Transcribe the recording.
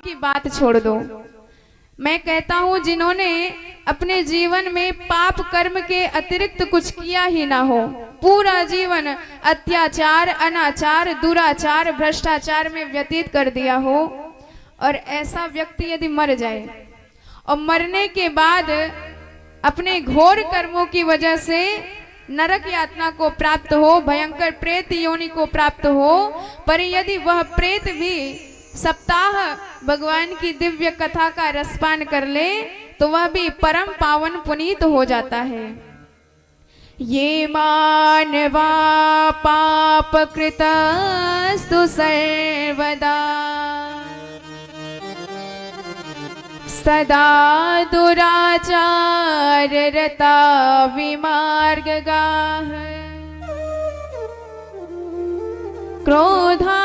की बात छोड़ दो। मैं कहता हूँ जिन्होंने अपने जीवन में पाप कर्म के अतिरिक्त कुछ किया ही ना हो, पूरा जीवन अत्याचार, अनाचार, दुराचार, भ्रष्टाचार में व्यतीत कर दिया हो, और ऐसा व्यक्ति यदि मर जाए और मरने के बाद अपने घोर कर्मों की वजह से नरक यातना को प्राप्त हो, भयंकर प्रेत योनि को प्राप्त हो, पर यदि वह प्रेत भी सप्ताह भगवान की दिव्य कथा का रसपान कर ले तो वह भी परम पावन पुनीत हो जाता है। ये मानवा पाप कृतस्तु सर्वदा सदा दुराचार रता विमार्गगाः क्रोधा